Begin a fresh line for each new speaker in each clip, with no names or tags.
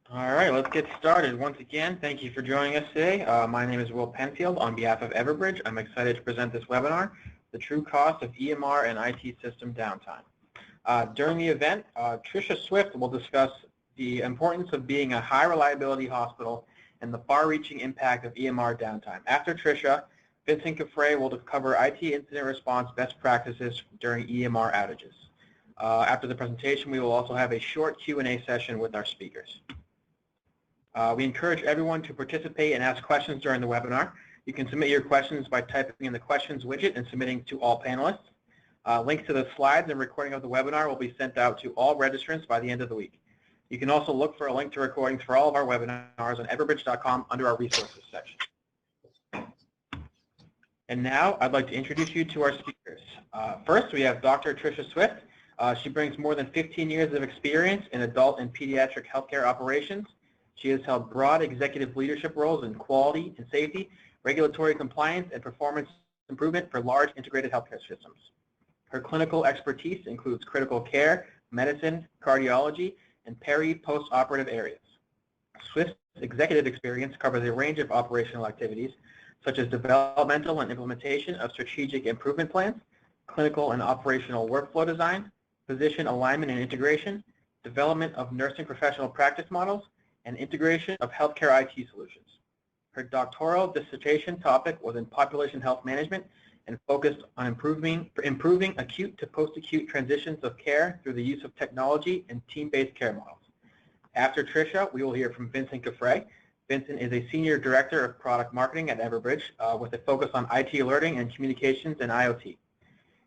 All right, let's get started. Once again, thank you for joining us today. My name is Will Penfield on behalf of Everbridge. I'm excited to present this webinar, The True Cost of EMR and IT System Downtime. During the event, Tricia Swift will discuss the importance of being a high reliability hospital and the far-reaching impact of EMR downtime. After Tricia, Vincent Caffrey will cover IT incident response best practices during EMR outages. After the presentation, we will also have a short Q&A session with our speakers. We encourage everyone to participate and ask questions during the webinar. You can submit your questions by typing in the questions widget and submitting to all panelists. Links to the slides and recording of the webinar will be sent out to all registrants by the end of the week. You can also look for a link to recordings for all of our webinars on everbridge.com under our resources section. And now I'd like to introduce you to our speakers. First, we have Dr. Tricia Swift. She brings more than 15 years of experience in adult and pediatric healthcare operations. She has held broad executive leadership roles in quality and safety, regulatory compliance, and performance improvement for large integrated healthcare systems. Her clinical expertise includes critical care, medicine, cardiology, and peri-post-operative areas. Swift's executive experience covers a range of operational activities, such as developmental and implementation of strategic improvement plans, clinical and operational workflow design, physician alignment and integration, development of nursing professional practice models, and integration of healthcare IT solutions. Her doctoral dissertation topic was in population health management and focused on improving acute to post-acute transitions of care through the use of technology and team-based care models. After Tricia, we will hear from Vincent Caffrey. Vincent is a Senior Director of Product Marketing at Everbridge with a focus on IT alerting and communications and IoT.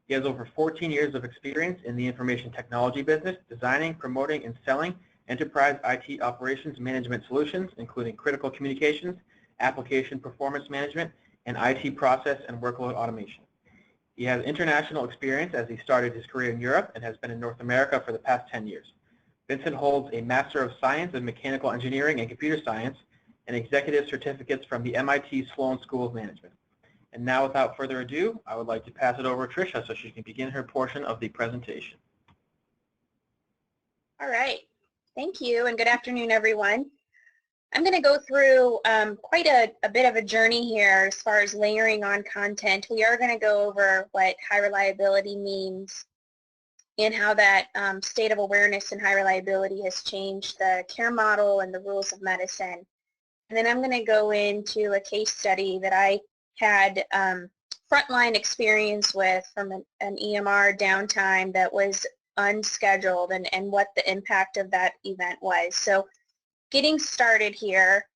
He has over 14 years of experience in the information technology business, designing, promoting, and selling enterprise IT operations management solutions, including critical communications, application performance management, and IT process and workload automation. He has international experience as he started his career in Europe and has been in North America for the past 10 years. Vincent holds a Master of Science in Mechanical Engineering and Computer Science and executive certificates from the MIT Sloan School of Management. And now, without further ado, I would like to pass it over to Tricia so she can begin her portion of the presentation.
All right. Thank you, and good afternoon, everyone. I'm going to go through quite a bit of a journey here as far as layering on content. We are going to go over what high reliability means and how that state of awareness and high reliability has changed the care model and the rules of medicine. And then I'm going to go into a case study that I had frontline experience with from an EMR downtime that was unscheduled and what the impact of that event was. So getting started here,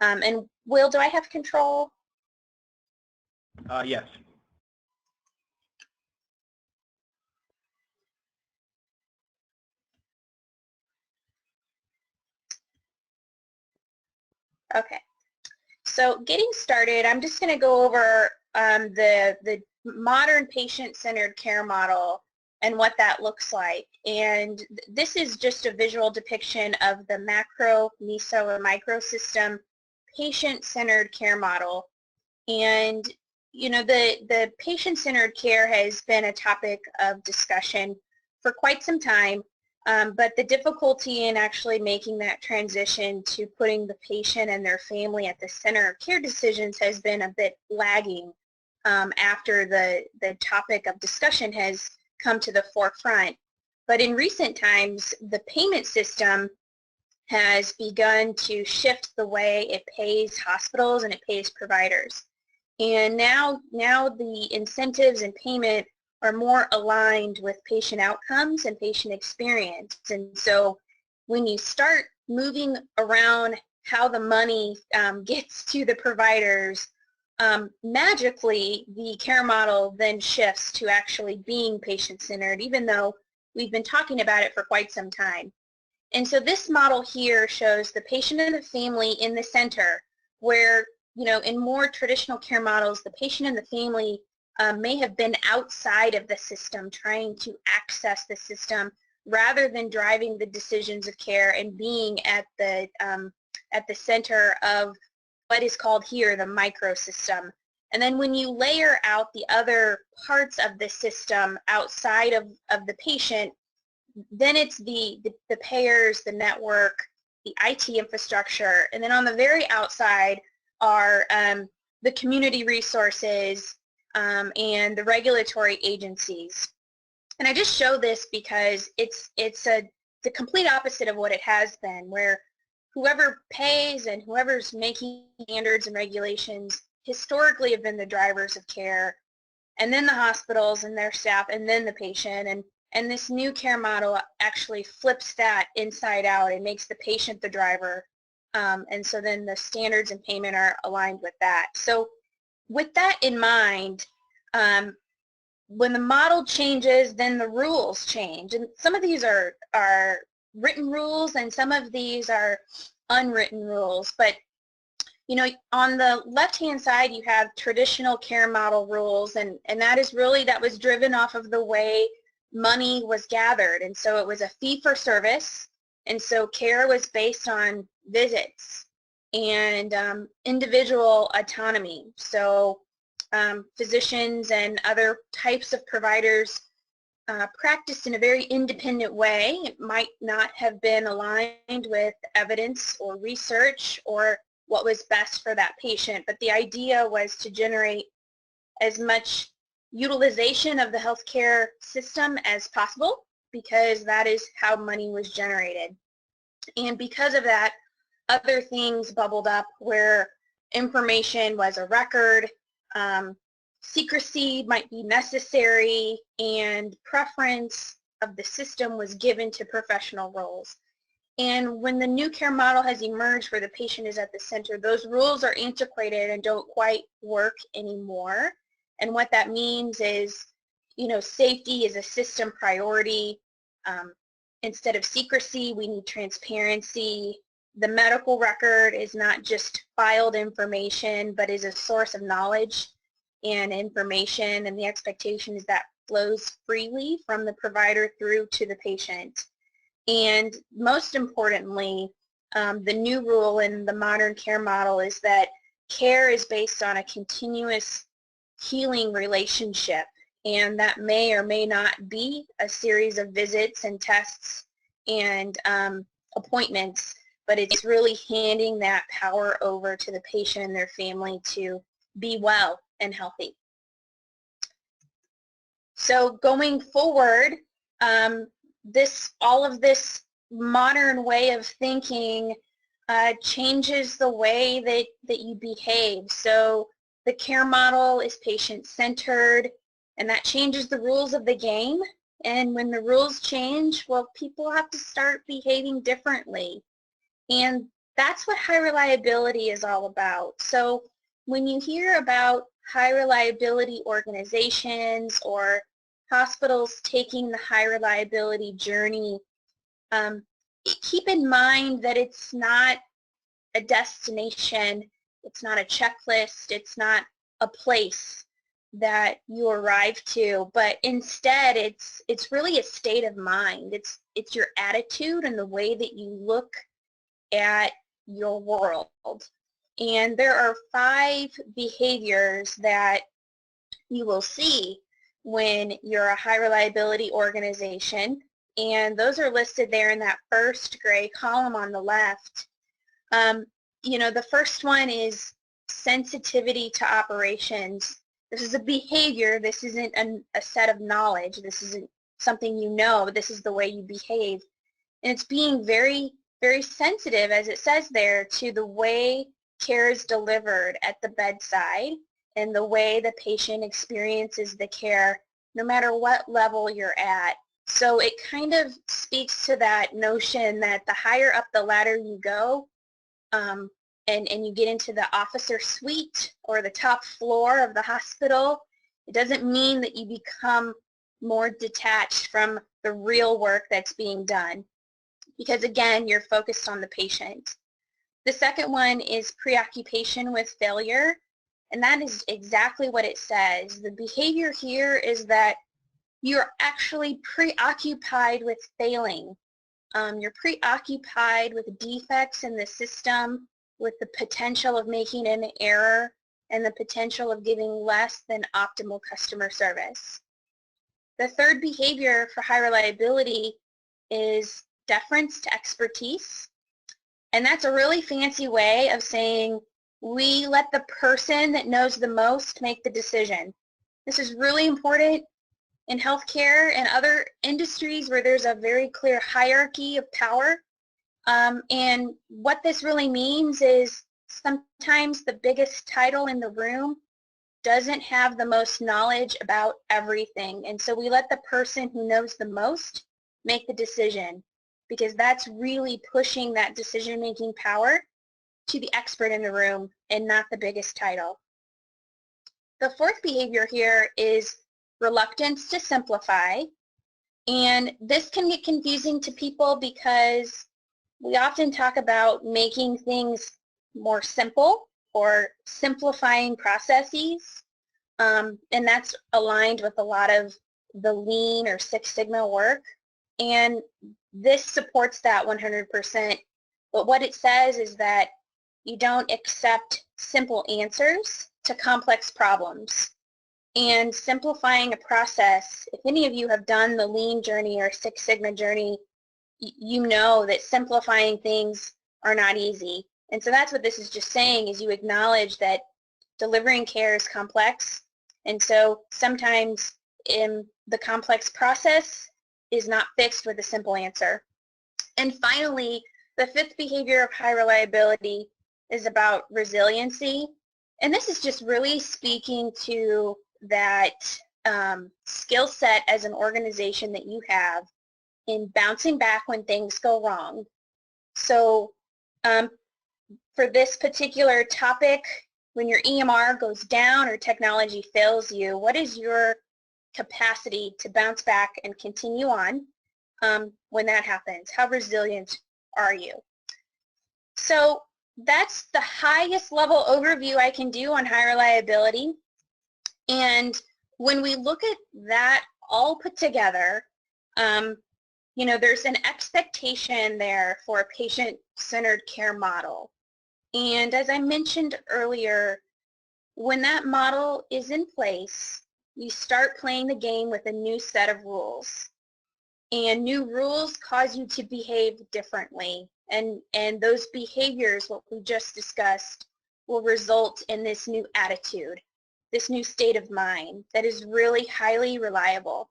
and Will, do I have control?
Yes.
Okay. So getting started, I'm just going to go over the modern patient-centered care model and what that looks like. And this is just a visual depiction of the macro, meso, or microsystem patient-centered care model. And you know, the patient-centered care has been a topic of discussion for quite some time, but the difficulty in actually making that transition to putting the patient and their family at the center of care decisions has been a bit lagging after the topic of discussion has come to the forefront. But in recent times, the payment system has begun to shift the way it pays hospitals and it pays providers. And now the incentives and payment are more aligned with patient outcomes and patient experience. And so when you start moving around how the money gets to the providers, magically the care model then shifts to actually being patient-centered, even though we've been talking about it for quite some time. And so this model here shows the patient and the family in the center, where, you know, in more traditional care models, the patient and the family may have been outside of the system trying to access the system rather than driving the decisions of care and being at the center of what is called here the microsystem. And then when you layer out the other parts of the system outside of the patient, then it's the payers, the network, the IT infrastructure, and then on the very outside are the community resources and the regulatory agencies. And I just show this because it's the complete opposite of what it has been, where whoever pays and whoever's making standards and regulations historically have been the drivers of care, and then the hospitals and their staff, and then the patient. And this new care model actually flips that inside out and makes the patient the driver. And so then the standards and payment are aligned with that. So with that in mind, when the model changes, then the rules change. And some of these are written rules and some of these are unwritten rules. But you know, on the left-hand side, you have traditional care model rules, and that was driven off of the way money was gathered. And so it was a fee-for-service, and so care was based on visits and individual autonomy. So physicians and other types of providers practiced in a very independent way. It might not have been aligned with evidence or research or what was best for that patient, but the idea was to generate as much utilization of the healthcare system as possible, because that is how money was generated. And because of that, other things bubbled up where information was a record, secrecy might be necessary, and preference of the system was given to professional roles. And when the new care model has emerged where the patient is at the center, those rules are antiquated and don't quite work anymore. And what that means is, you know, safety is a system priority. Instead of secrecy, we need transparency. The medical record is not just filed information, but is a source of knowledge and information, and the expectation is that flows freely from the provider through to the patient. And most importantly, the new rule in the modern care model is that care is based on a continuous healing relationship, and that may or may not be a series of visits and tests and appointments, but it's really handing that power over to the patient and their family to be well and healthy. So going forward, all of this modern way of thinking changes the way that you behave. So the care model is patient-centered, and that changes the rules of the game. And when the rules change, well, people have to start behaving differently. And that's what high reliability is all about. So when you hear about high reliability organizations or hospitals taking the high reliability journey, keep in mind that it's not a destination, it's not a checklist, it's not a place that you arrive to, but instead it's really a state of mind. It's your attitude and the way that you look at your world. And there are 5 behaviors that you will see when you're a high reliability organization, and those are listed there in that first gray column on the left. You know, the first one is sensitivity to operations. This is a behavior. This isn't a set of knowledge. This isn't something you know. This is the way you behave. And it's being very, very sensitive, as it says there, to the way care is delivered at the bedside and the way the patient experiences the care, no matter what level you're at. So it kind of speaks to that notion that the higher up the ladder you go, and you get into the officer suite or the top floor of the hospital, it doesn't mean that you become more detached from the real work that's being done, because again, you're focused on the patient. The second one is preoccupation with failure, and that is exactly what it says. The behavior here is that you're actually preoccupied with failing. You're preoccupied with defects in the system, with the potential of making an error, and the potential of giving less than optimal customer service. The third behavior for high reliability is deference to expertise. And that's a really fancy way of saying we let the person that knows the most make the decision. This is really important in healthcare and other industries where there's a very clear hierarchy of power. And what this really means is sometimes the biggest title in the room doesn't have the most knowledge about everything. And so we let the person who knows the most make the decision, because that's really pushing that decision-making power to the expert in the room and not the biggest title. The fourth behavior here is reluctance to simplify. And this can get confusing to people because we often talk about making things more simple or simplifying processes. And that's aligned with a lot of the Lean or Six Sigma work. And this supports that 100%. But what it says is that you don't accept simple answers to complex problems. And simplifying a process, if any of you have done the Lean journey or Six Sigma journey, you know that simplifying things are not easy. And so that's what this is just saying, is you acknowledge that delivering care is complex. And so sometimes in the complex process is not fixed with a simple answer. And finally, the fifth behavior of high reliability is about resiliency. And this is just really speaking to that skill set as an organization that you have in bouncing back when things go wrong. So for this particular topic, when your EMR goes down or technology fails you, what is your capacity to bounce back and continue on when that happens? How resilient are you? So that's the highest level overview I can do on high reliability. And when we look at that all put together, you know, there's an expectation there for a patient-centered care model. And as I mentioned earlier, when that model is in place, you start playing the game with a new set of rules. And new rules cause you to behave differently. And those behaviors, what we just discussed, will result in this new attitude, this new state of mind that is really highly reliable.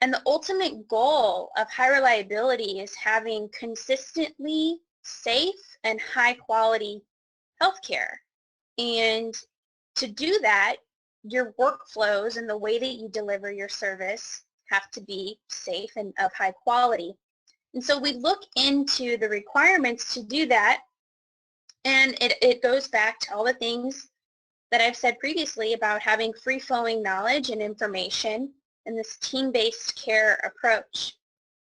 And the ultimate goal of high reliability is having consistently safe and high quality healthcare. And to do that, your workflows and the way that you deliver your service have to be safe and of high quality. And so we look into the requirements to do that, and it goes back to all the things that I've said previously about having free-flowing knowledge and information and this team-based care approach.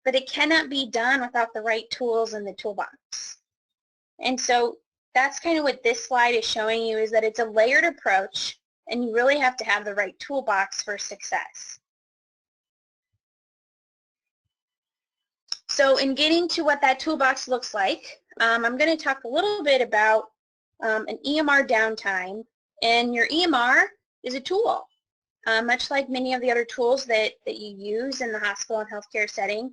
But it cannot be done without the right tools in the toolbox. And so that's kind of what this slide is showing you, is that it's a layered approach, and you really have to have the right toolbox for success. So in getting to what that toolbox looks like, I'm going to talk a little bit about an EMR downtime. And your EMR is a tool, much like many of the other tools that you use in the hospital and healthcare setting.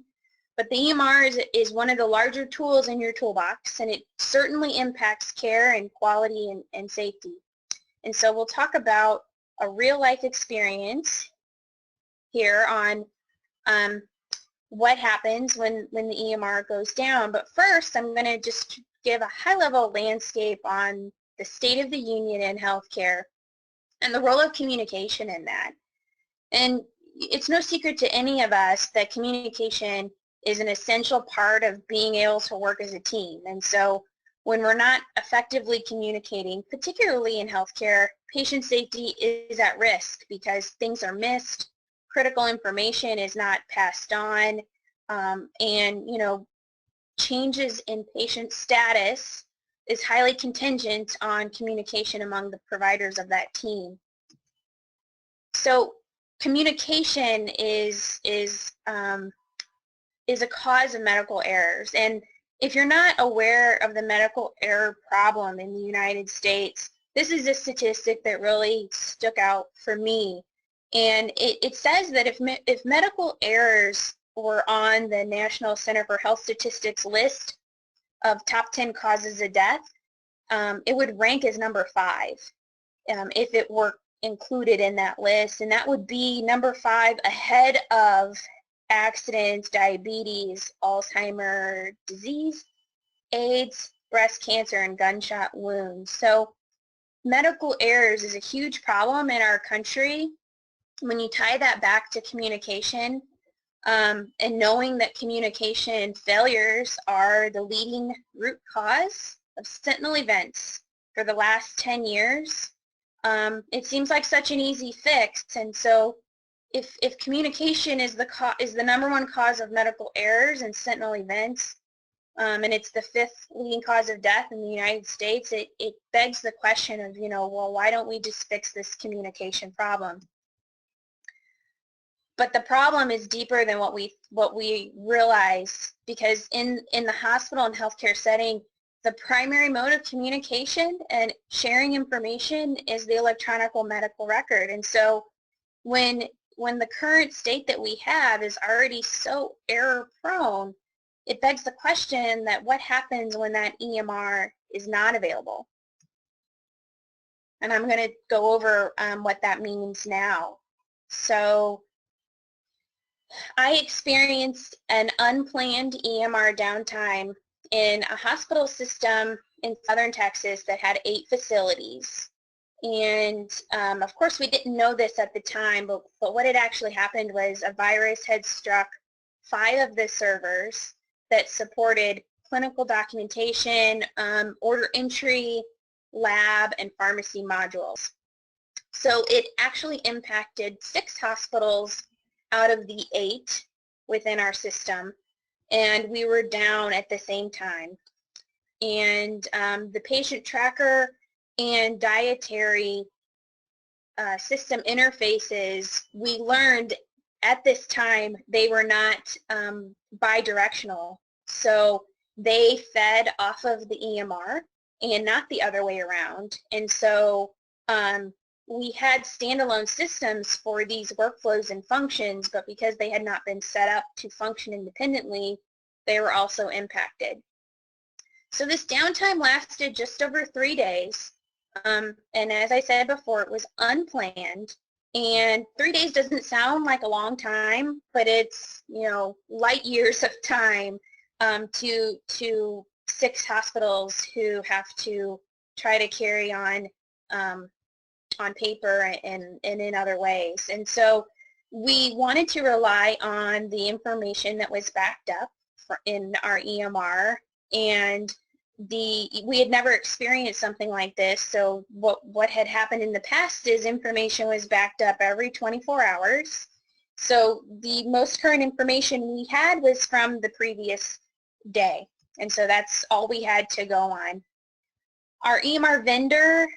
But the EMR is one of the larger tools in your toolbox, and it certainly impacts care and quality and safety. And so we'll talk about a real-life experience here on what happens when the EMR goes down. But first, I'm going to just give a high-level landscape on the state of the union in healthcare and the role of communication in that. And it's no secret to any of us that communication is an essential part of being able to work as a team. And so when we're not effectively communicating, particularly in healthcare, patient safety is at risk because things are missed, critical information is not passed on, and changes in patient status is highly contingent on communication among the providers of that team. So communication is a cause of medical errors. And if you're not aware of the medical error problem in the United States, this is a statistic that really stuck out for me. And it says that if medical errors were on the National Center for Health Statistics list of top 10 causes of death, it would rank as number 5 if it were included in that list, and that would be number 5 ahead of accidents, diabetes, Alzheimer's disease, AIDS, breast cancer, and gunshot wounds. So medical errors is a huge problem in our country. When you tie that back to communication, and knowing that communication failures are the leading root cause of sentinel events for the last 10 years, it seems like such an easy fix. And so if communication is the number 1 cause of medical errors and sentinel events, and it's the 5th leading cause of death in the United States, it begs the question of, well, why don't we just fix this communication problem? But the problem is deeper than what we realize, because in the hospital and healthcare setting, the primary mode of communication and sharing information is the electronic medical record. And so when the current state that we have is already so error prone, it begs the question that what happens when that EMR is not available? And I'm going to go over what that means now. So I experienced an unplanned EMR downtime in a hospital system in southern Texas that had 8 facilities. And of course we didn't know this at the time, but what had actually happened was a virus had struck 5 of the servers that supported clinical documentation, order entry, lab, and pharmacy modules. So it actually impacted 6 hospitals out of the 8 within our system, and we were down at the same time. And the patient tracker and dietary system interfaces, we learned at this time they were not bidirectional. So they fed off of the EMR and not the other way around. And so we had standalone systems for these workflows and functions, but because they had not been set up to function independently, they were also impacted. So this downtime lasted just over 3 days. And as I said before, it was unplanned. And 3 days doesn't sound like a long time, but it's, light years of time to 6 hospitals who have to try to carry on paper and in other ways. And so we wanted to rely on the information that was backed up in our EMR, and we had never experienced something like this. So what had happened in the past is information was backed up every 24 hours. So the most current information we had was from the previous day, and so that's all we had to go on. Our EMR vendor,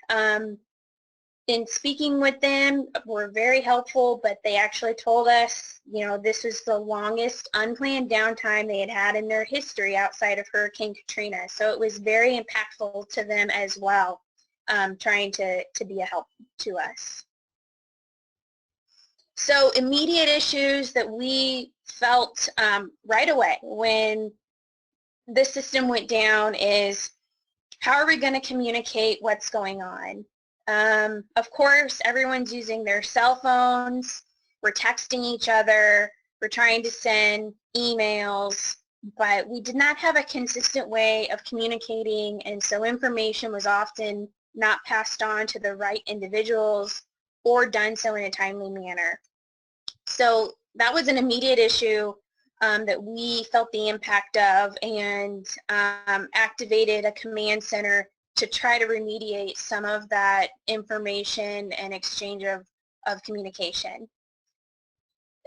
in speaking with them, were very helpful, but they actually told us, this was the longest unplanned downtime they had had in their history outside of Hurricane Katrina. So it was very impactful to them as well, trying to be a help to us. So immediate issues that we felt right away when the system went down is, how are we going to communicate what's going on? Of course, everyone's using their cell phones. We're texting each other. We're trying to send emails, but we did not have a consistent way of communicating, and so information was often not passed on to the right individuals or done so in a timely manner. So that was an immediate issue that we felt the impact of, and activated a command center to try to remediate some of that information and exchange of communication.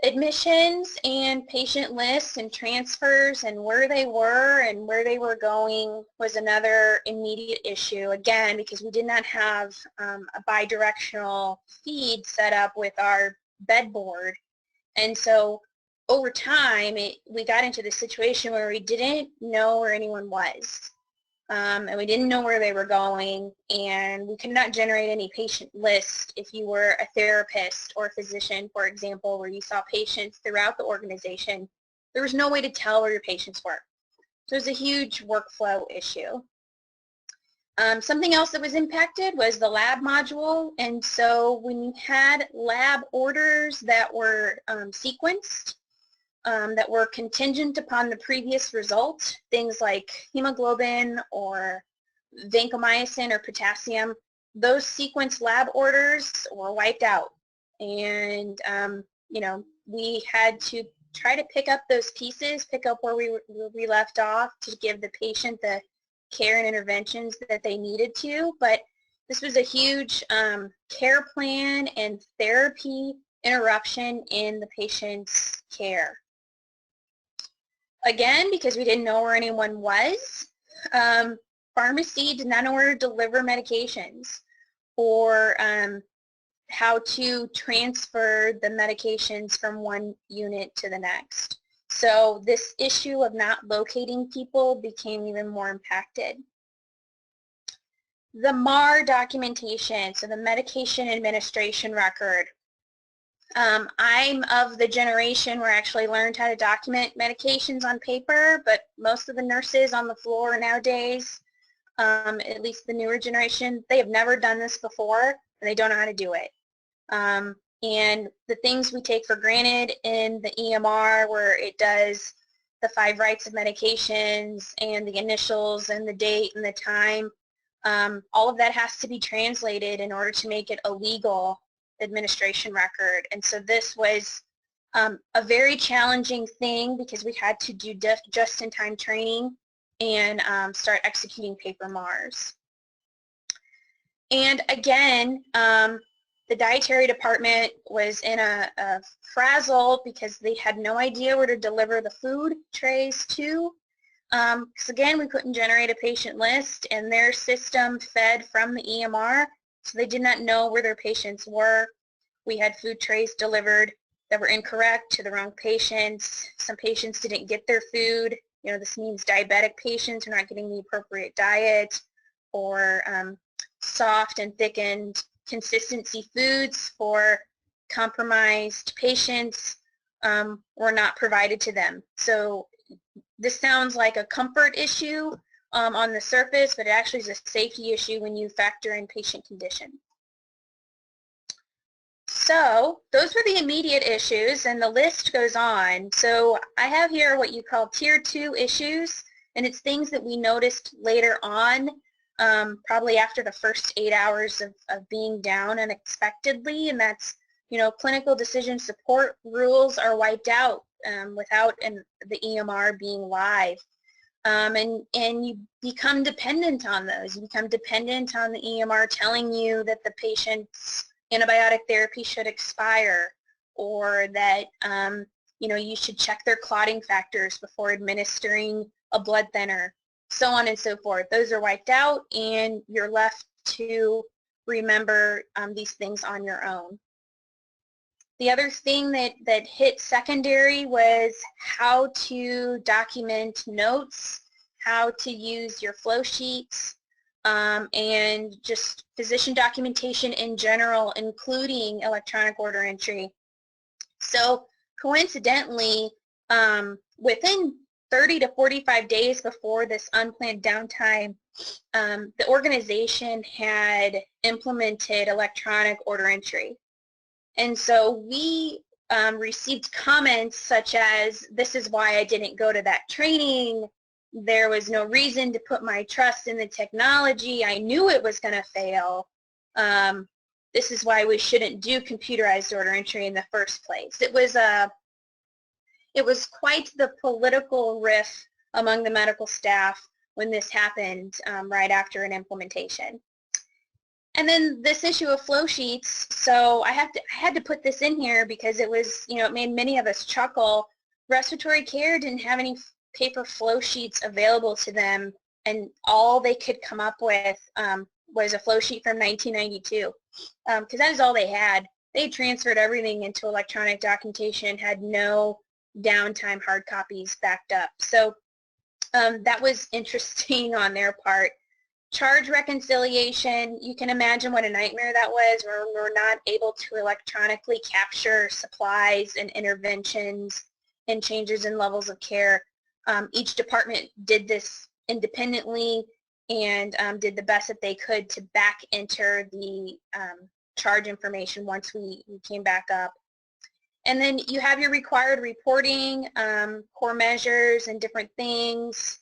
Admissions and patient lists and transfers and where they were going was another immediate issue, again, because we did not have a bidirectional feed set up with our bed board. And so over time, we got into the situation where we didn't know where anyone was. And we didn't know where they were going, and we could not generate any patient list if you were a therapist or a physician, for example, where you saw patients throughout the organization. There was no way to tell where your patients were. So it was a huge workflow issue. Something else that was impacted was the lab module, and so when you had lab orders that were sequenced, that were contingent upon the previous result, things like hemoglobin or vancomycin or potassium, those sequence lab orders were wiped out. And, you know, we had to try to pick up those pieces, pick up where we left off to give the patient the care and interventions that they needed to. But this was a huge care plan and therapy interruption in the patient's care. Again, because we didn't know where anyone was, pharmacy did not know where to deliver medications or how to transfer the medications from one unit to the next. So this issue of not locating people became even more impacted. The MAR documentation, so the medication administration record. I'm of the generation where I actually learned how to document medications on paper, but most of the nurses on the floor nowadays, at least the newer generation, they have never done this before and they don't know how to do it. And the things we take for granted in the EMR, where it does the 5 rights of medications and the initials and the date and the time, all of that has to be translated in order to make it a legal administration record. And so this was a very challenging thing because we had to do just-in-time training and start executing paper MARs. And again, the dietary department was in a frazzle because they had no idea where to deliver the food trays to. Because again, we couldn't generate a patient list, and their system fed from the EMR, so they did not know where their patients were. We had food trays delivered that were incorrect to the wrong patients. Some patients didn't get their food. You know, this means diabetic patients are not getting the appropriate diet, or soft and thickened consistency foods for compromised patients were not provided to them. So this sounds like a comfort issue on the surface, but it actually is a safety issue when you factor in patient condition. So those were the immediate issues, and the list goes on. So I have here what you call tier 2 issues, and it's things that we noticed later on, probably after the first 8 hours of being down unexpectedly, and that's, you know, clinical decision support rules are wiped out without the EMR being live. And you become dependent on those. You become dependent on the EMR telling you that the patient's antibiotic therapy should expire, or that you know, you should check their clotting factors before administering a blood thinner, so on and so forth. Those are wiped out, and you're left to remember these things on your own. The other thing that hit secondary was how to document notes, how to use your flow sheets, and just physician documentation in general, including electronic order entry. So coincidentally, within 30 to 45 days before this unplanned downtime, the organization had implemented electronic order entry. And so we received comments such as, "This is why I didn't go to that training. There was no reason to put my trust in the technology. I knew it was going to fail. This is why we shouldn't do computerized order entry in the first place." It was quite the political riff among the medical staff when this happened right after an implementation. And then this issue of flow sheets, so I had to put this in here because it was, you know, it made many of us chuckle. Respiratory care didn't have any paper flow sheets available to them, and all they could come up with was a flow sheet from 1992, because that is all they had. They transferred everything into electronic documentation, had no downtime hard copies backed up. So that was interesting on their part. Charge reconciliation, you can imagine what a nightmare that was, where we're not able to electronically capture supplies and interventions and changes in levels of care. Each department did this independently and did the best that they could to back enter the charge information once we came back up. And then you have your required reporting, core measures and different things,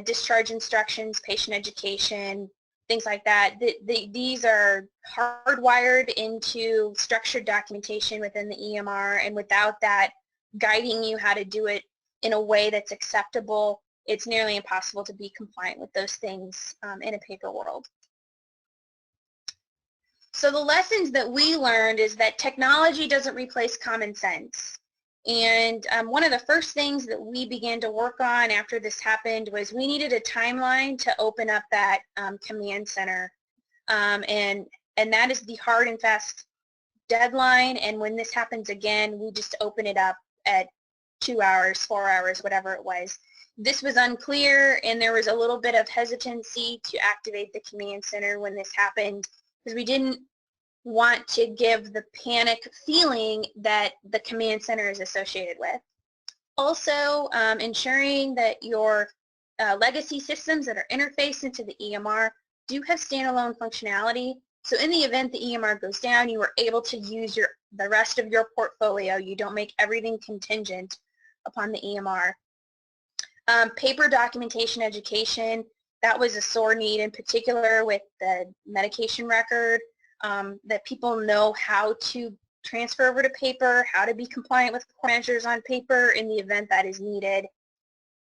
discharge instructions, patient education, things like that. These are hardwired into structured documentation within the EMR, and without that guiding you how to do it in a way that's acceptable, it's nearly impossible to be compliant with those things in a paper world. So the lessons that we learned is that technology doesn't replace common sense. And one of the first things that we began to work on after this happened was we needed a timeline to open up that command center. And that is the hard and fast deadline. And when this happens again, we just open it up at 2 hours, 4 hours, whatever it was. This was unclear, and there was a little bit of hesitancy to activate the command center when this happened, because we didn't want to give the panic feeling that the command center is associated with. Also, ensuring that your legacy systems that are interfaced into the EMR do have standalone functionality. So in the event the EMR goes down, you are able to use the rest of your portfolio. You don't make everything contingent upon the EMR. Paper documentation education, that was a sore need, in particular with the medication record, that people know how to transfer over to paper, how to be compliant with core measures on paper in the event that is needed.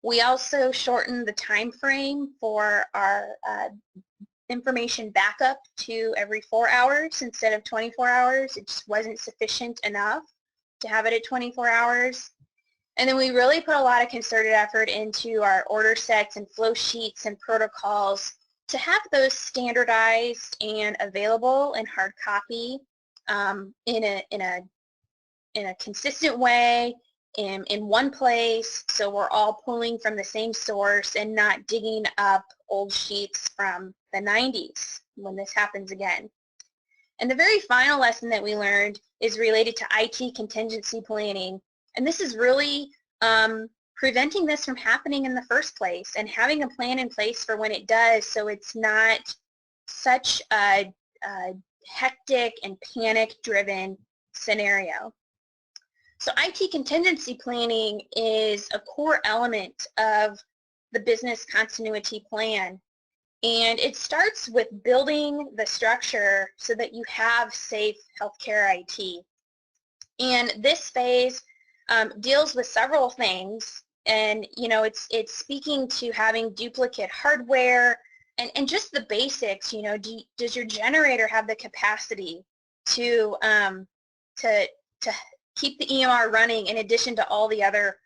We also shortened the time frame for our information backup to every 4 hours instead of 24 hours. It just wasn't sufficient enough to have it at 24 hours. And then we really put a lot of concerted effort into our order sets and flow sheets and protocols to have those standardized and available in hard copy in a consistent way, in one place, so we're all pulling from the same source and not digging up old sheets from the 90s when this happens again. And the very final lesson that we learned is related to IT contingency planning. And this is really preventing this from happening in the first place and having a plan in place for when it does, so it's not such a hectic and panic-driven scenario. So IT contingency planning is a core element of the business continuity plan. And it starts with building the structure so that you have safe healthcare IT. And this phase deals with several things, and it's speaking to having duplicate hardware and just the basics. Does your generator have the capacity to keep the EMR running in addition to all the other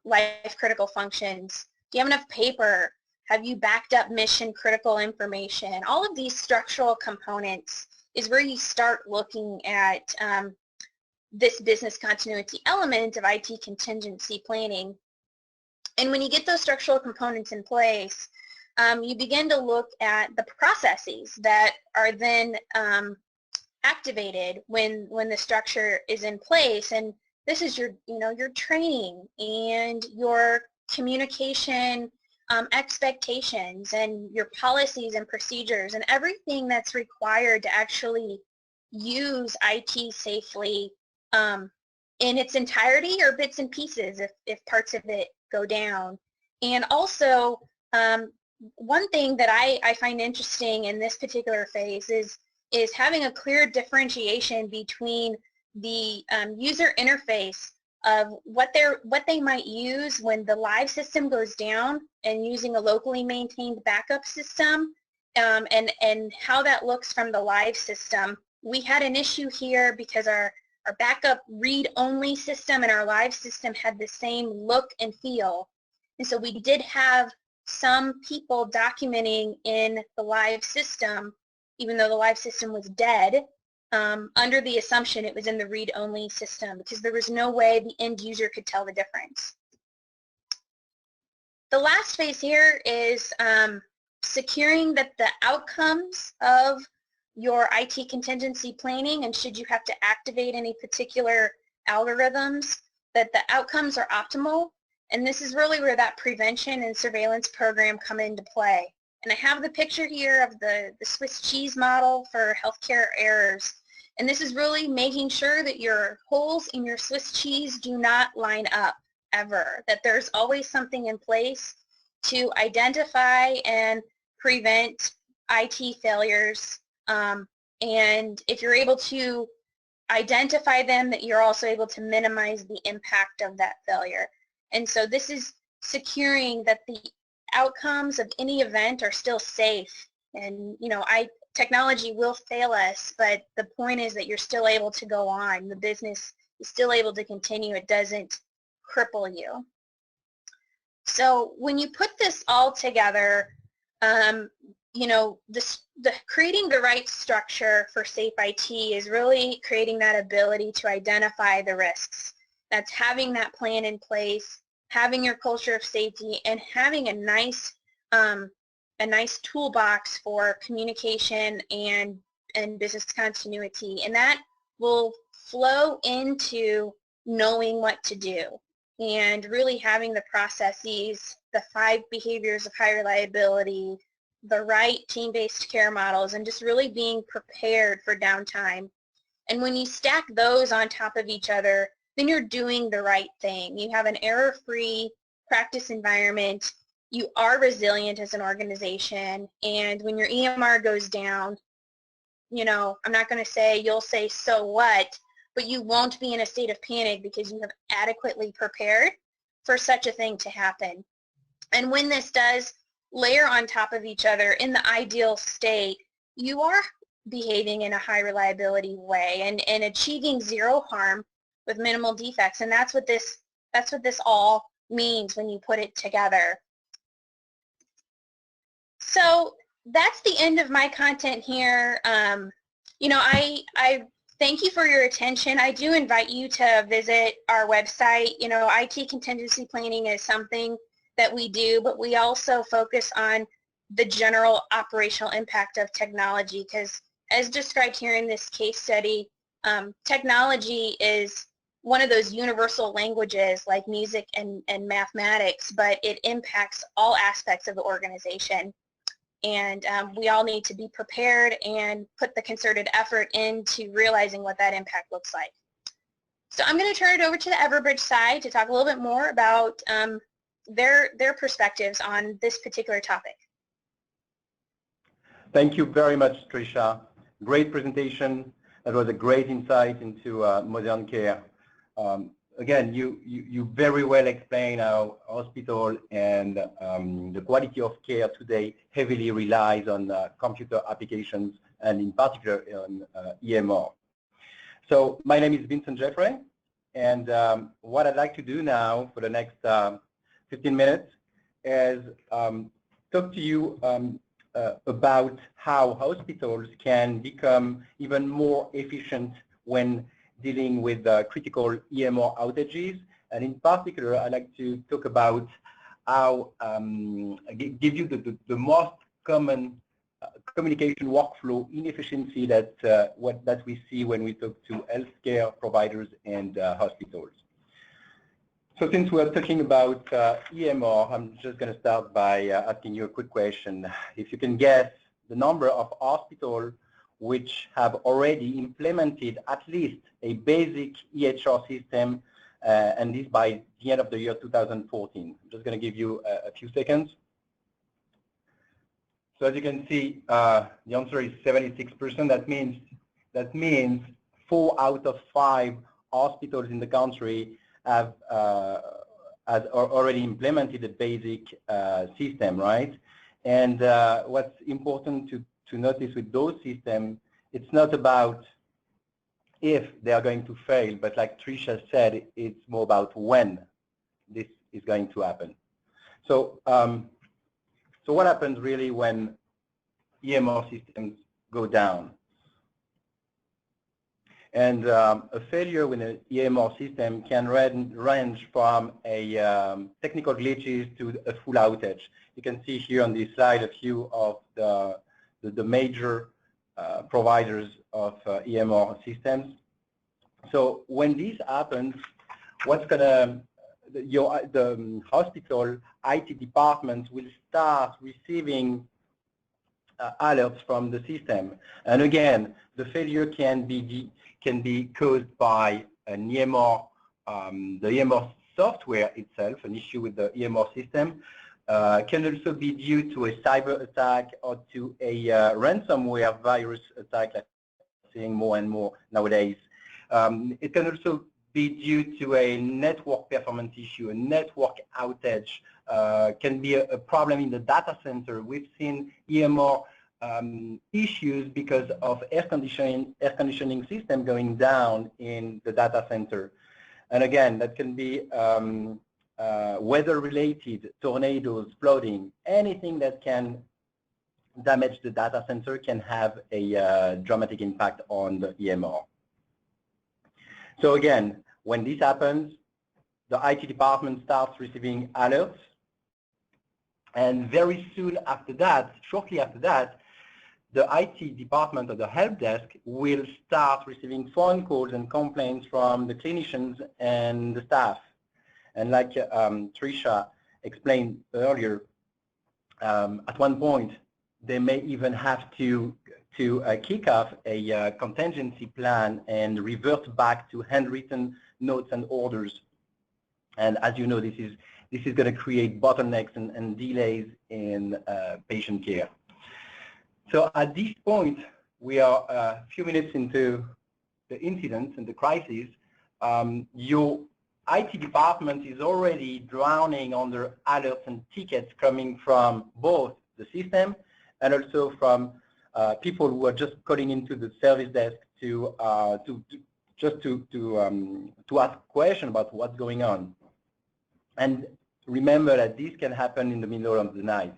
life-critical functions? Do you have enough paper? Have you backed up mission-critical information? All of these structural components is where you start looking at this business continuity element of IT contingency planning. And when you get those structural components in place, you begin to look at the processes that are then activated when the structure is in place. And this is your training and your communication expectations and your policies and procedures and everything that's required to actually use IT safely in its entirety or bits and pieces if parts of it go down. And also, one thing that I find interesting in this particular phase is having a clear differentiation between the user interface of what they might use when the live system goes down and using a locally maintained backup system, and how that looks from the live system. We had an issue here because our backup read-only system and our live system had the same look and feel. And so we did have some people documenting in the live system, even though the live system was dead, under the assumption it was in the read-only system because there was no way the end user could tell the difference. The last phase here is securing that the outcomes of your IT contingency planning, and should you have to activate any particular algorithms, that the outcomes are optimal And this is really where that prevention and surveillance program come into play. And I have the picture here of the Swiss cheese model for healthcare errors. And this is really making sure that your holes in your Swiss cheese do not line up ever, that there's always something in place to identify and prevent IT failures. And if you're able to identify them, that you're also able to minimize the impact of that failure. And so this is securing that the outcomes of any event are still safe. And technology will fail us, but the point is that you're still able to go on. The business is still able to continue. It doesn't cripple you. So when you put this all together, creating the right structure for safe IT is really creating that ability to identify the risks. That's having that plan in place, having your culture of safety, and having a nice toolbox for communication and business continuity. And that will flow into knowing what to do and really having the processes, the 5 behaviors of high reliability, the right team-based care models, and just really being prepared for downtime. And when you stack those on top of each other, then you're doing the right thing. You have an error-free practice environment. You are resilient as an organization. And when your EMR goes down, I'm not going to say you'll say, so what? But you won't be in a state of panic because you have adequately prepared for such a thing to happen. And when this does layer on top of each other in the ideal state, you are behaving in a high reliability way and achieving zero harm with minimal defects. And that's what this all means when you put it together. So that's the end of my content here. I thank you for your attention. I do invite you to visit our website. IT contingency planning is something that we do, but we also focus on the general operational impact of technology because, as described here in this case study, technology is one of those universal languages like music and mathematics, but it impacts all aspects of the organization. And we all need to be prepared and put the concerted effort into realizing what that impact looks like. So I'm going to turn it over to the Everbridge side to talk a little bit more about their perspectives on this particular topic.
Thank you very much, Tricia. Great presentation. That was a great insight into modern care. Again, you very well explain how hospital and the quality of care today heavily relies on computer applications and in particular on EMR. So my name is Vincent Jeffrey, and what I'd like to do now for the next 15 minutes is talk to you about how hospitals can become even more efficient when dealing with critical EMR outages. And in particular, I'd like to talk about how, give you the most common communication workflow inefficiency that we see when we talk to healthcare providers and hospitals. So since we're talking about EMR, I'm just going to start by asking you a quick question. If you can guess the number of hospitals which have already implemented at least a basic EHR system, and this by the end of the year 2014. I'm just going to give you a few seconds. So as you can see, the answer is 76%. That means 4 out of 5 hospitals in the country have already implemented a basic system, right? And what's important to notice with those systems, it's not about if they are going to fail, but like Tricia said, it's more about when this is going to happen. So, so what happens really when EMR systems go down? And a failure with an EMR system can range from a technical glitches to a full outage. You can see here on this slide a few of the major providers of EMR systems. So when this happens, what's going to the hospital IT department will start receiving alerts from the system. And again, the failure can be caused by an EMR, the EMR software itself, an issue with the EMR system. Can also be due to a cyber attack or to a ransomware virus attack, like we're seeing more and more nowadays. It can also be due to a network performance issue, a network outage, can be a problem in the data center. We've seen EMR issues because of air conditioning system going down in the data center. And again, that can be weather-related, tornadoes, flooding, anything that can damage the data center can have a dramatic impact on the EMR. So again, when this happens, the IT department starts receiving alerts, and very soon after that, shortly after that, the IT department or the help desk will start receiving phone calls and complaints from the clinicians and the staff. And like Tricia explained earlier, at one point, they may even have to kick off a contingency plan and revert back to handwritten notes and orders. And as you know, this is going to create bottlenecks and delays in patient care. So at this point, we are a few minutes into the incident and the crisis. Your IT department is already drowning under alerts and tickets coming from both the system and also from people who are just calling into the service desk to ask questions about what's going on. And remember that this can happen in the middle of the night.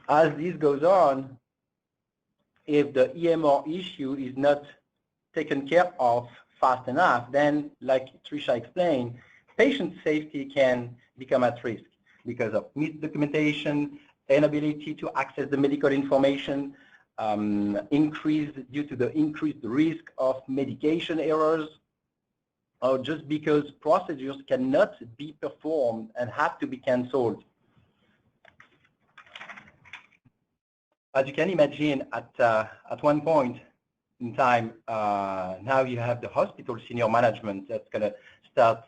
As this goes on, if the EMR issue is not taken care of fast enough, then, like Tricia explained, patient safety can become at risk because of misdocumentation, inability to access the medical information, due to the increased risk of medication errors, or just because procedures cannot be performed and have to be cancelled. As you can imagine, at one point in time, now you have the hospital senior management that's going to start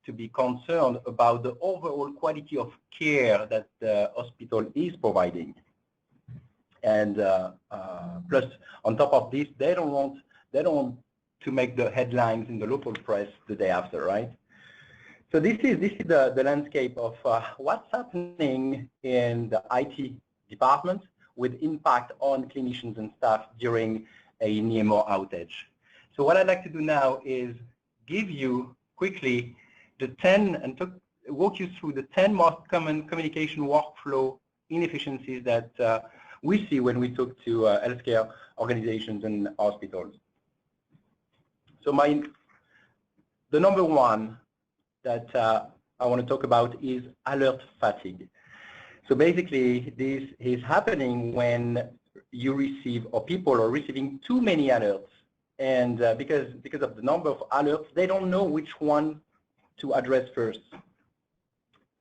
to be concerned about the overall quality of care that the hospital is providing. And plus, on top of this, they don't want to make the headlines in the local press the day after, right? So this is the landscape of what's happening in the IT department with impact on clinicians and staff during a EMR outage. So what I'd like to do now is give you quickly the 10 and walk you through the 10 most common communication workflow inefficiencies that we see when we talk to healthcare organizations and hospitals. So the number one that I want to talk about is alert fatigue. So basically, this is happening when you receive, or people are receiving too many alerts, and because of the number of alerts, they don't know which one to address first.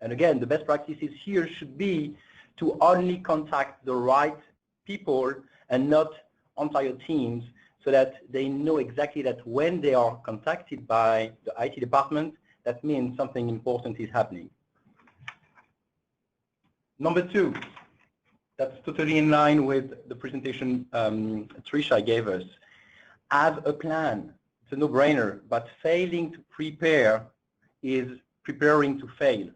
And again, the best practices here should be to only contact the right people and not entire teams, so that they know exactly that when they are contacted by the IT department, that means something important is happening. Number two, that's totally in line with the presentation Tricia gave us. Have a plan. It's a no-brainer, but failing to prepare is preparing to fail.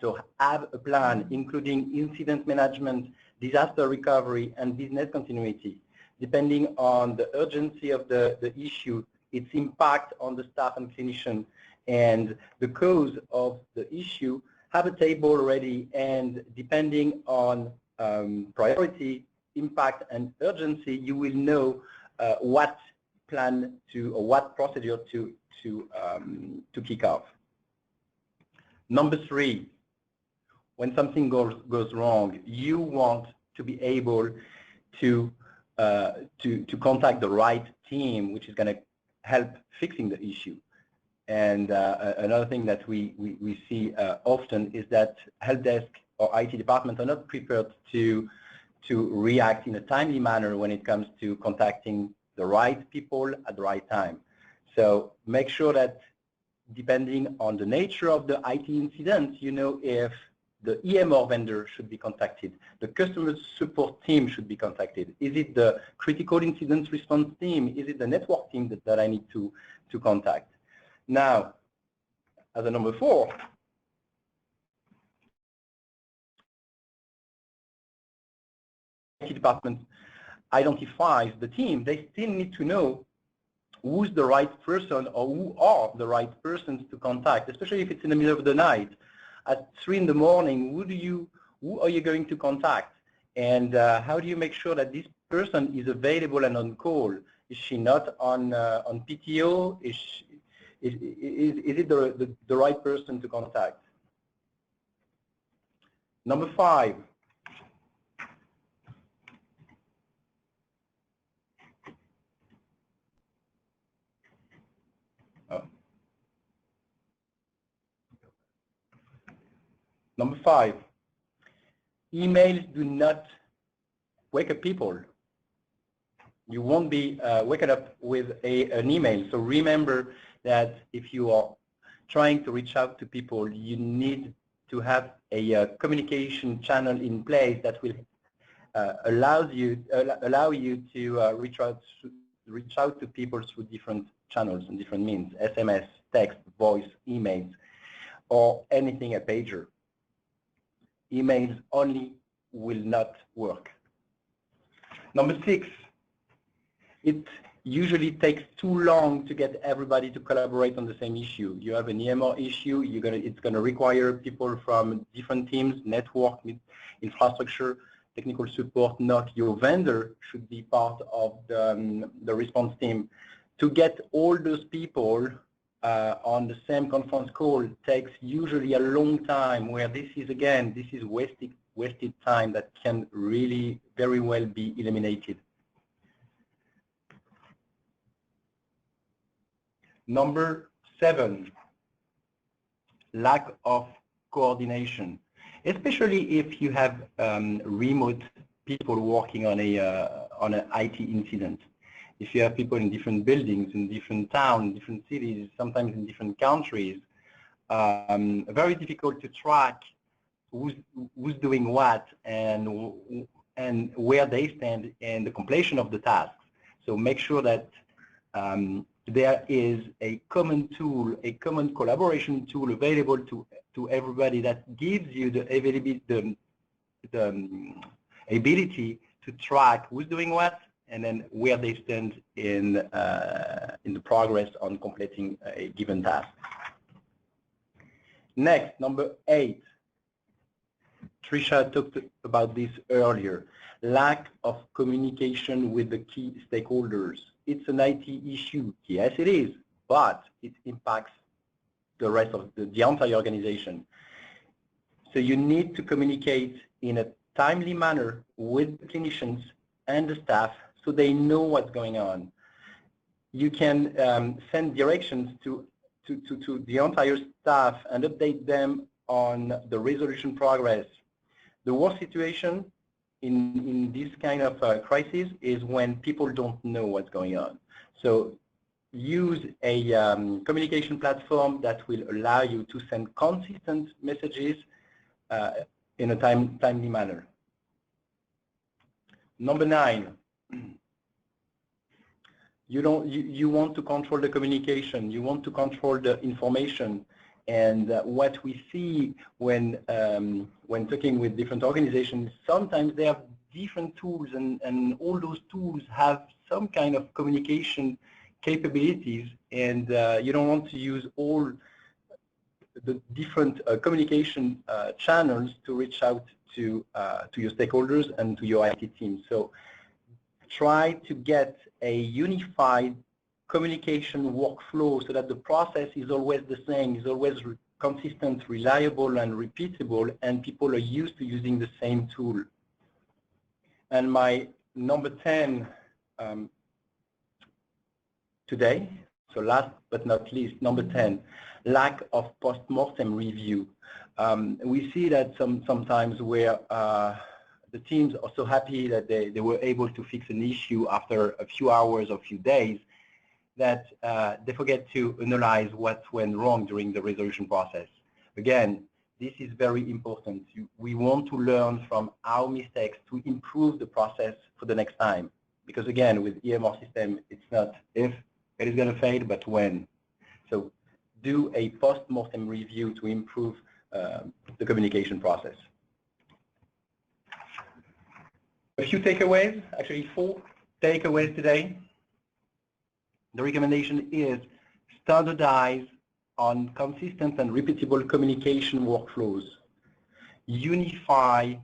So have a plan, including incident management, disaster recovery, and business continuity. Depending on the urgency of the issue, its impact on the staff and clinician, and the cause of the issue, have a table ready, and depending on priority, impact, and urgency, you will know what plan to, or what procedure to kick off. Number three, when something goes wrong, you want to be able to contact the right team, which is going to help fixing the issue. And another thing that we see often is that help desk or IT departments are not prepared to react in a timely manner when it comes to contacting the right people at the right time. So make sure that depending on the nature of the IT incident, you know if the EMR vendor should be contacted, the customer support team should be contacted. Is it the critical incident response team? Is it the network team that I need to contact? Now, as a number 4, IT department identifies the team, they still need to know who's the right person or who are the right persons to contact, especially if it's in the middle of the night. At 3 in the morning, who are you going to contact? And how do you make sure that this person is available and on call? Is she not on PTO? Is it the right person to contact? Number 5. Number 5, emails do not wake up people. You won't be waking up with an email. So remember that if you are trying to reach out to people, you need to have a communication channel in place that will allow you to reach out to people through different channels and different means: SMS, text, voice, emails, or anything, a pager. Emails only will not work. Number 6, it usually takes too long to get everybody to collaborate on the same issue. You have an EMR issue, it's going to require people from different teams, network, infrastructure, technical support. Not your vendor should be part of the response team. To get all those people on the same conference call takes usually a long time, where this is wasted time that can really very well be eliminated. Number 7, lack of coordination, especially if you have remote people working on an IT incident. If you have people in different buildings, in different towns, different cities, sometimes in different countries, very difficult to track who's doing what and where they stand in the completion of the tasks. So make sure that there is a common tool, a common collaboration tool available to everybody that gives you the ability to track who's doing what and then where they stand in the progress on completing a given task. Next, number 8. Tricia talked about this earlier. Lack of communication with the key stakeholders. It's an IT issue. Yes, it is, but it impacts the rest of the entire organization. So you need to communicate in a timely manner with the clinicians and the staff so they know what's going on. You can send directions to the entire staff and update them on the resolution progress. The worst situation in this kind of crisis is when people don't know what's going on. So use a communication platform that will allow you to send consistent messages in a timely manner. Number 9, you want to control the communication, you want to control the information, and what we see when talking with different organizations, sometimes they have different tools, and all those tools have some kind of communication capabilities, and you don't want to use all the different communication channels to reach out to your stakeholders and to your IT team. So try to get a unified communication workflow so that the process is always the same, is always consistent, reliable, and repeatable, and people are used to using the same tool. And my number 10 today, So last but not least, number 10, lack of post-mortem review. We see that sometimes where the teams are so happy that they were able to fix an issue after a few hours or a few days that they forget to analyze what went wrong during the resolution process. Again, this is very important. We want to learn from our mistakes to improve the process for the next time. Because again, with EMR system, it's not if it is going to fail, but when. So do a post-mortem review to improve the communication process. A few takeaways, actually 4 takeaways today. The recommendation is standardize on consistent and repeatable communication workflows. Unify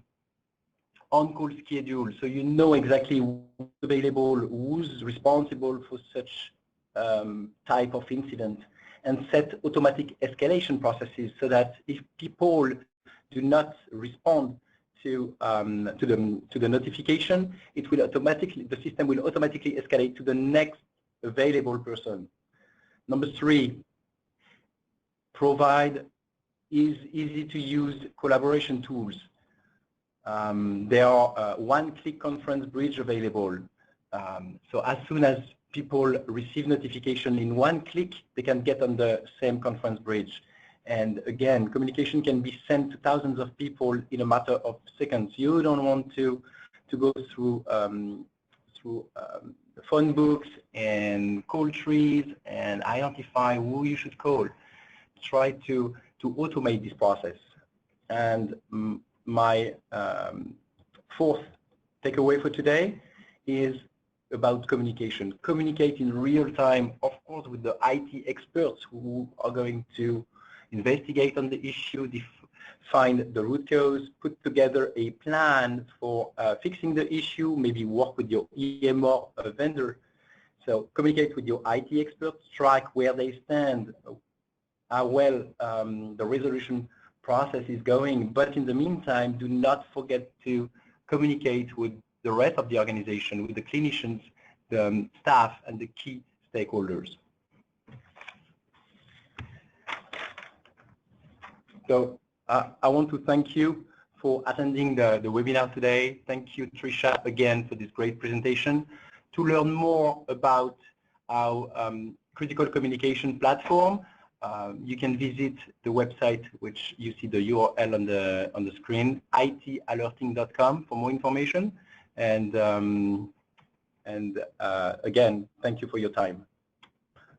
on-call schedule so you know exactly who's available, who's responsible for such type of incident, and set automatic escalation processes so that if people do not respond to the notification, it will automatically, the system will automatically escalate to the next available person. Number 3, provide easy to use collaboration tools. There are one-click conference bridge available. So as soon as people receive notification in one click, they can get on the same conference bridge. And again, communication can be sent to thousands of people in a matter of seconds. You don't want to go through phone books and call trees and identify who you should call. Try to automate this process. And my 4th takeaway for today is about communication. Communicate in real time, of course, with the IT experts who are going to investigate on the issue, find the root cause, put together a plan for fixing the issue, maybe work with your EMR vendor. So communicate with your IT experts, track where they stand, how well the resolution process is going. But in the meantime, do not forget to communicate with the rest of the organization, with the clinicians, the staff, and the key stakeholders. So I want to thank you for attending the webinar today. Thank you, Trisha, again for this great presentation. To learn more about our critical communication platform, you can visit the website, which you see the URL on the screen, italerting.com for more information. And again, thank you for your time.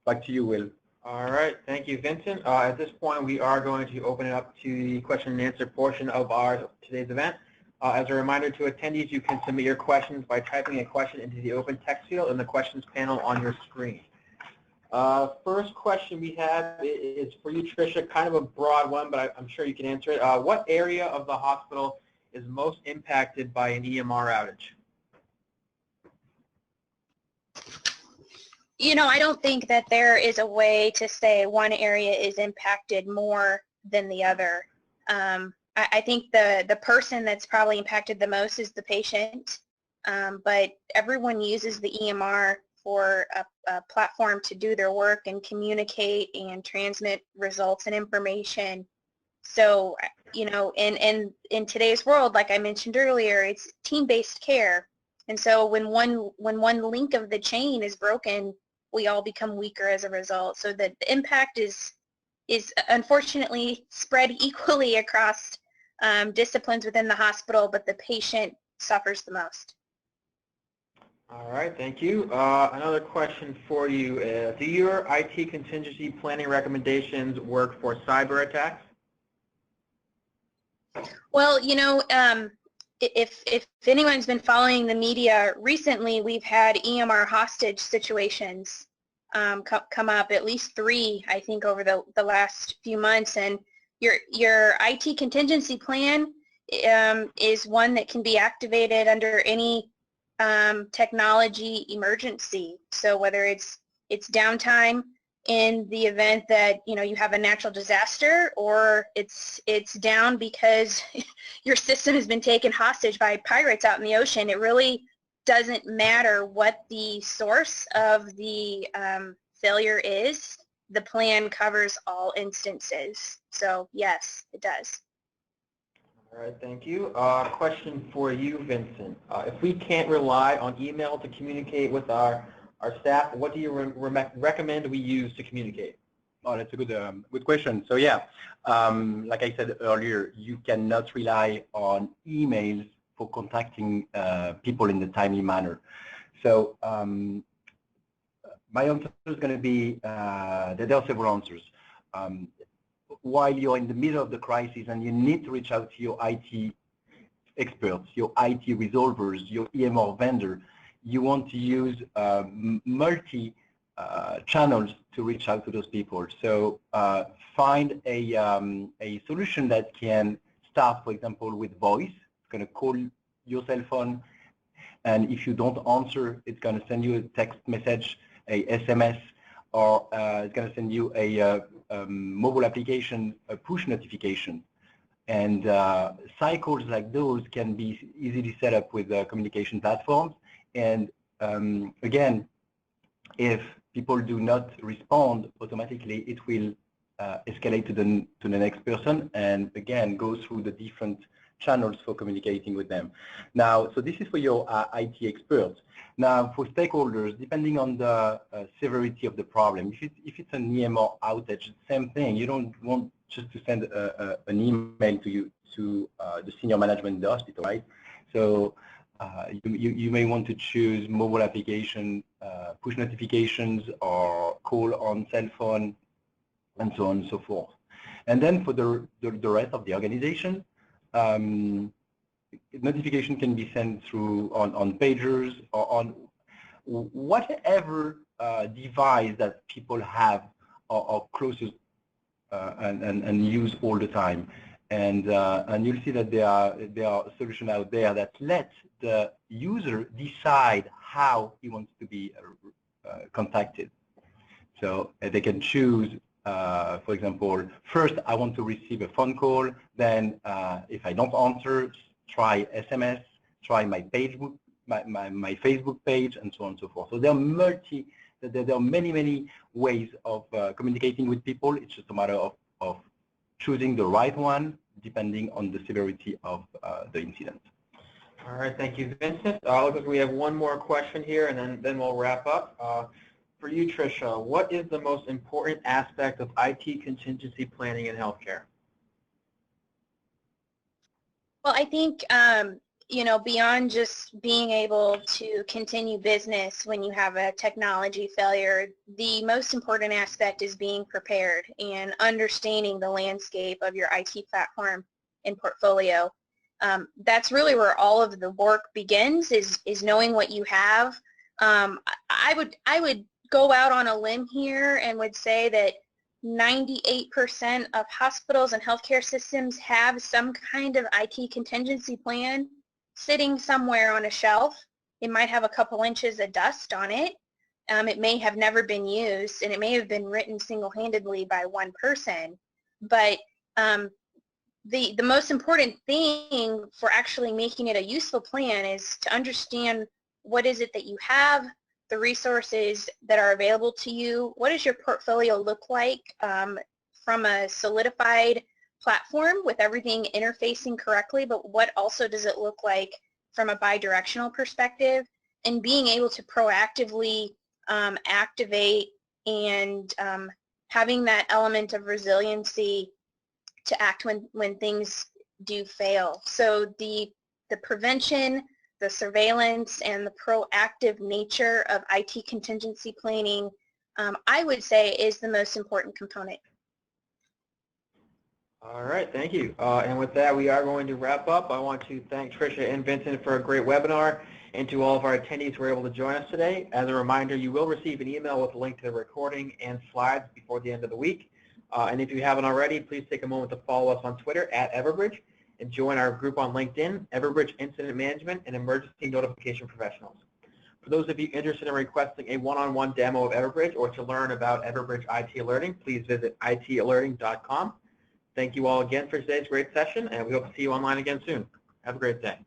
Back to you, Will.
All right, thank you, Vincent. At this point, we are going to open it up to the question and answer portion of our today's event. As a reminder to attendees, you can submit your questions by typing a question into the open text field in the questions panel on your screen. First question we have is for you, Tricia, kind of a broad one, but I'm sure you can answer it. What area of the hospital is most impacted by an EMR outage?
You know, I don't think that there is a way to say one area is impacted more than the other. I think the person that's probably impacted the most is the patient, but everyone uses the EMR for a platform to do their work and communicate and transmit results and information. So, you know, in today's world, like I mentioned earlier, it's team-based care. And so when one link of the chain is broken, we all become weaker as a result. So the impact is unfortunately spread equally across disciplines within the hospital, but the patient suffers the most.
All right, thank you. Another question for you. Do your IT contingency planning recommendations work for cyber attacks?
Well, you know, if anyone's been following the media recently, we've had EMR hostage situations come up, at least 3, I think, over the last few months. And your IT contingency plan is one that can be activated under any technology emergency. So whether it's downtime in the event that, you know, you have a natural disaster, or it's down because your system has been taken hostage by pirates out in the ocean, it really doesn't matter what the source of the failure is, the plan covers all instances. So yes, it does.
All right, thank you. Question for you, Vincent. If we can't rely on email to communicate with our staff, what do you recommend we use to communicate?
Oh, that's a good question. So yeah, like I said earlier, you cannot rely on emails for contacting people in a timely manner. So my answer is going to be that there are several answers. While you're in the middle of the crisis and you need to reach out to your IT experts, your IT resolvers, your EMR vendor, you want to use multi channels to reach out to those people. So find a solution that can start, for example, with voice. It's going to call your cell phone, and if you don't answer, it's going to send you a text message, a SMS, or it's going to send you a mobile application, a push notification. And cycles like those can be easily set up with communication platforms. And again, if people do not respond automatically, it will escalate to the next person, and again go through the different channels for communicating with them. Now, so this is for your IT experts. Now, for stakeholders, depending on the severity of the problem, if it's an EMR outage, same thing. You don't want just to send an email to the senior management in the hospital, right? So you may want to choose mobile application, push notifications, or call on cell phone, and so on and so forth. And then for the rest of the organization, notification can be sent through on pagers or on whatever device that people have or closest and use all the time. And you'll see that there are solutions out there that let the user decide how he wants to be contacted. So they can choose, for example, first I want to receive a phone call, then if I don't answer, try SMS, try my Facebook, my Facebook page, and so on and so forth. So there are many ways of communicating with people. It's just a matter of choosing the right one depending on the severity of the incident.
All right, thank you, Vincent. Looks like we have one more question here, and then we'll wrap up. For you, Tricia, what is the most important aspect of IT contingency planning in healthcare?
Well, I think, beyond just being able to continue business when you have a technology failure, the most important aspect is being prepared and understanding the landscape of your IT platform and portfolio. That's really where all of the work begins, is knowing what you have. I would go out on a limb here and would say that 98% of hospitals and healthcare systems have some kind of IT contingency plan sitting somewhere on a shelf. It might have a couple inches of dust on it. It may have never been used, and it may have been written single-handedly by one person. But the most important thing for actually making it a useful plan is to understand what is it that you have, the resources that are available to you. What does your portfolio look like from a solidified platform with everything interfacing correctly, but what also does it look like from a bidirectional perspective, and being able to proactively activate and having that element of resiliency to act when things do fail. So the prevention, the surveillance, and the proactive nature of IT contingency planning, I would say, is the most important component.
All right, thank you. And with that, we are going to wrap up. I want to thank Tricia and Vincent for a great webinar, and to all of our attendees who were able to join us today. As a reminder, you will receive an email with a link to the recording and slides before the end of the week. And if you haven't already, please take a moment to follow us on Twitter @Everbridge, and join our group on LinkedIn, Everbridge Incident Management and Emergency Notification Professionals. For those of you interested in requesting a one-on-one demo of Everbridge or to learn about Everbridge IT Alerting, please visit italerting.com. Thank you all again for today's great session, and we hope to see you online again soon. Have a great day.